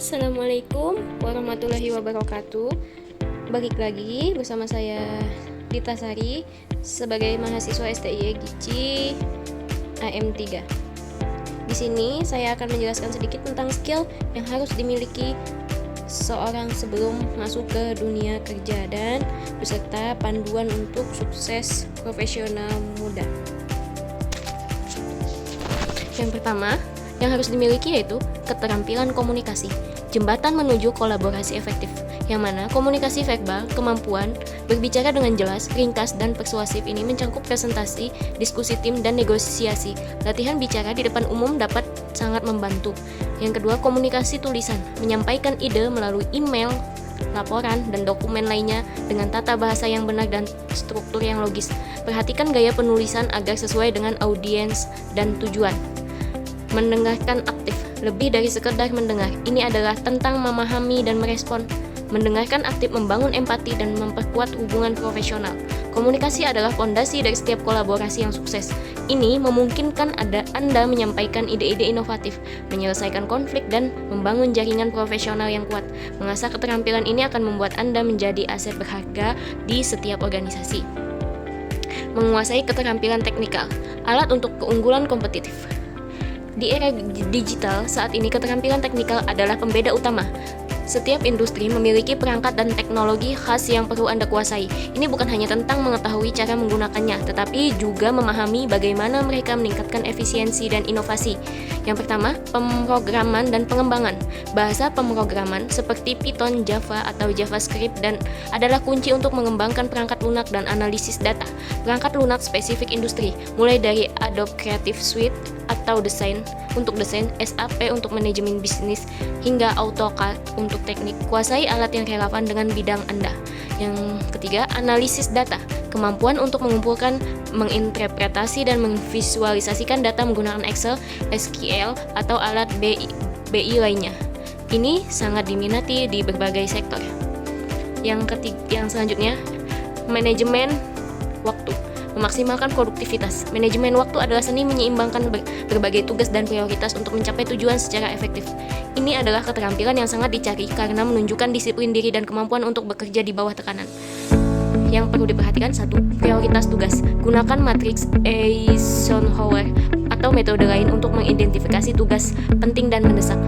Assalamualaikum warahmatullahi wabarakatuh. Balik lagi bersama saya Dita Sari sebagai mahasiswa STIE Gici AM3. Di sini saya akan menjelaskan sedikit tentang skill yang harus dimiliki seorang sebelum masuk ke dunia kerja dan beserta panduan untuk sukses profesional muda. Yang pertama, yang harus dimiliki yaitu keterampilan komunikasi, jembatan menuju kolaborasi efektif, yang mana komunikasi verbal, kemampuan berbicara dengan jelas, ringkas, dan persuasif ini mencakup presentasi, diskusi tim, dan negosiasi. Latihan bicara di depan umum dapat sangat membantu. Yang kedua, komunikasi tulisan, menyampaikan ide melalui email, laporan, dan dokumen lainnya dengan tata bahasa yang benar dan struktur yang logis. Perhatikan gaya penulisan agar sesuai dengan audiens dan tujuan. Mendengarkan aktif, lebih dari sekedar mendengar. Ini adalah tentang memahami dan merespon. Mendengarkan aktif membangun empati dan memperkuat hubungan profesional. Komunikasi adalah fondasi dari setiap kolaborasi yang sukses. Ini memungkinkan Anda menyampaikan ide-ide inovatif, menyelesaikan konflik, dan membangun jaringan profesional yang kuat. Mengasah keterampilan ini akan membuat Anda menjadi aset berharga di setiap organisasi. Menguasai keterampilan teknikal, alat untuk keunggulan kompetitif. Di era digital saat ini, keterampilan teknikal adalah pembeda utama. Setiap industri memiliki perangkat dan teknologi khas yang perlu Anda kuasai. Ini bukan hanya tentang mengetahui cara menggunakannya, tetapi juga memahami bagaimana mereka meningkatkan efisiensi dan inovasi. Yang pertama, pemrograman dan pengembangan. Bahasa pemrograman seperti Python, Java, atau JavaScript adalah kunci untuk mengembangkan perangkat lunak dan analisis data. Perangkat lunak spesifik industri, mulai dari Adobe Creative Suite atau desain SAP untuk manajemen bisnis, hingga AutoCAD untuk teknik. Kuasai alat yang relevan dengan bidang Anda. Yang ketiga, analisis data. Kemampuan untuk mengumpulkan, menginterpretasi, dan memvisualisasikan data menggunakan Excel, SQL, atau alat BI lainnya. Ini sangat diminati di berbagai sektor. Yang selanjutnya, manajemen waktu. Memaksimalkan produktivitas. Manajemen waktu adalah seni menyeimbangkan berbagai tugas dan prioritas untuk mencapai tujuan secara efektif. Ini adalah keterampilan yang sangat dicari karena menunjukkan disiplin diri dan kemampuan untuk bekerja di bawah tekanan. Yang perlu diperhatikan, 1. Prioritas tugas. Gunakan matriks Eisenhower atau metode lain untuk mengidentifikasi tugas penting dan mendesak.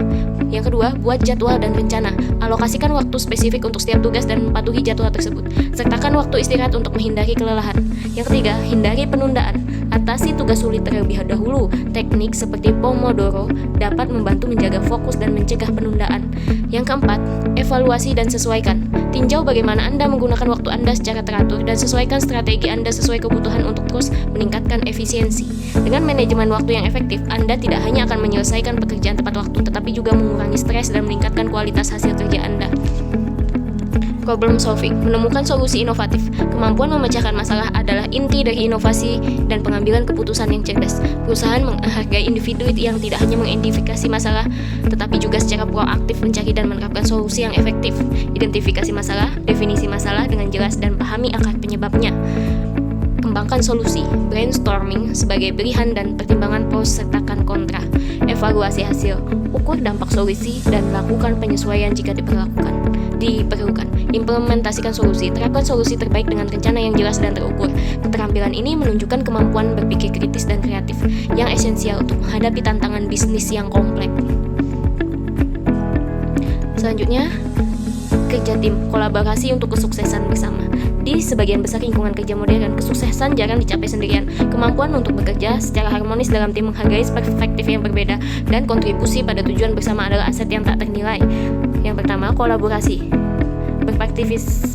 Yang kedua, buat jadwal dan rencana. Alokasikan waktu spesifik untuk setiap tugas dan patuhi jadwal tersebut. Sertakan waktu istirahat untuk menghindari kelelahan. Yang ketiga, hindari penundaan. Atasi tugas sulit terlebih dahulu. Teknik seperti Pomodoro dapat membantu menjaga fokus dan mencegah penundaan. Yang keempat, evaluasi dan sesuaikan. Tinjau bagaimana Anda menggunakan waktu Anda secara teratur dan sesuaikan strategi Anda sesuai kebutuhan untuk terus meningkatkan efisiensi. Dengan manajemen waktu yang efektif, Anda tidak hanya akan menyelesaikan pekerjaan tepat waktu, tetapi juga mengurangi stres dan meningkatkan kualitas hasil kerja Anda. Problem solving, menemukan solusi inovatif. Kemampuan memecahkan masalah adalah inti dari inovasi dan pengambilan keputusan yang cerdas. Perusahaan menghargai individu yang tidak hanya mengidentifikasi masalah, tetapi juga secara proaktif mencari dan menerapkan solusi yang efektif. Identifikasi masalah, definisi masalah dengan jelas, dan pahami akar penyebabnya. Kembangkan solusi, brainstorming sebagai pilihan dan pertimbangan pro sertakan kontra. Evaluasi hasil, ukur dampak solusi, dan lakukan penyesuaian jika diperlukan. Implementasikan solusi, terapkan solusi terbaik dengan rencana yang jelas dan terukur. Keterampilan ini menunjukkan kemampuan berpikir kritis dan kreatif yang esensial untuk menghadapi tantangan bisnis yang kompleks. Selanjutnya, kerja tim, kolaborasi untuk kesuksesan bersama. Di sebagian besar lingkungan kerja modern, kesuksesan jarang dicapai sendirian. Kemampuan untuk bekerja secara harmonis dalam tim, menghargai perspektif yang berbeda, dan kontribusi pada tujuan bersama adalah aset yang tak ternilai. Yang pertama, kolaborasi.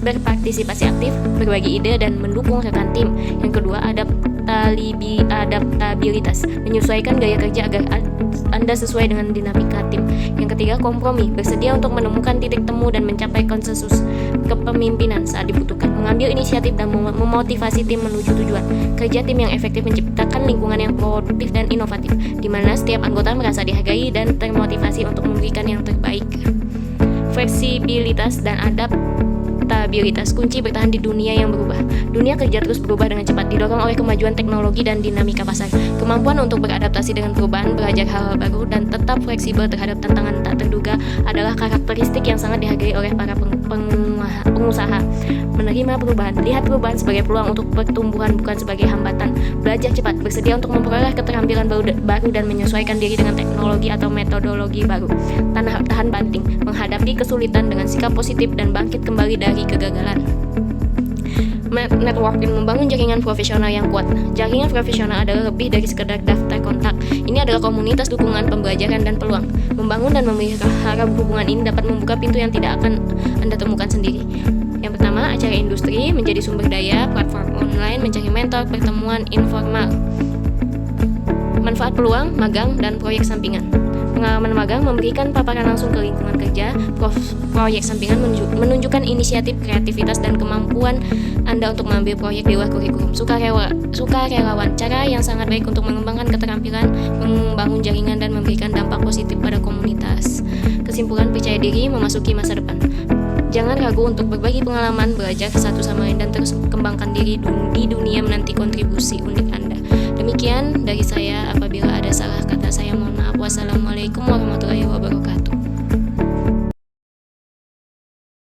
Berpartisipasi aktif, berbagi ide, dan mendukung rekan tim. Yang kedua, adaptabilitas. Menyesuaikan gaya kerja agar Anda sesuai dengan dinamika tim. Yang ketiga, kompromi. Bersedia untuk menemukan titik temu dan mencapai konsensus. Kepemimpinan saat dibutuhkan. Mengambil inisiatif dan memotivasi tim menuju tujuan. Kerja tim yang efektif menciptakan lingkungan yang produktif dan inovatif, di mana setiap anggota merasa dihargai dan termotivasi untuk memberikan yang terbaik. Fleksibilitas dan adaptabilitas kunci bertahan di dunia yang berubah. Dunia kerja terus berubah dengan cepat, didorong oleh kemajuan teknologi dan dinamika pasar. Kemampuan untuk beradaptasi dengan perubahan, belajar hal-hal baru, dan tetap fleksibel terhadap tantangan tak terduga adalah karakteristik yang sangat dihargai oleh para pengusaha. Menerima perubahan, lihat perubahan sebagai peluang untuk pertumbuhan bukan sebagai hambatan. Belajar cepat, bersedia untuk memperoleh keterampilan baru dan menyesuaikan diri dengan teknologi atau metodologi baru. Tahan banting, menghadapi kesulitan dengan sikap positif dan bangkit kembali dari kegagalan. Networking, membangun jaringan profesional yang kuat. Jaringan profesional adalah lebih dari sekedar daftar kontak. Ini adalah komunitas dukungan, pembelajaran, dan peluang. Membangun dan memelihara hubungan ini dapat membuka pintu yang tidak akan Anda temukan sendiri. Yang pertama, acara industri menjadi sumber daya, platform online mencari mentor, pertemuan informal. Manfaat peluang, magang, dan proyek sampingan. Pengalaman magang memberikan paparan langsung ke lingkungan kerja. Proyek sampingan menunjukkan inisiatif, kreativitas, dan kemampuan Anda untuk mengambil proyek di luar kurikulum. Sukarelawan, cara yang sangat baik untuk mengembangkan keterampilan, membangun jaringan, dan memberikan dampak positif pada komunitas. Kesimpulan, percaya diri memasuki masa depan. Jangan ragu untuk berbagi pengalaman, belajar satu sama lain, dan terus kembangkan diri di dunia menanti kontribusi unik Anda. Demikian dari saya, apabila ada salah kata saya mohon maaf. Wassalamualaikum warahmatullahi wabarakatuh.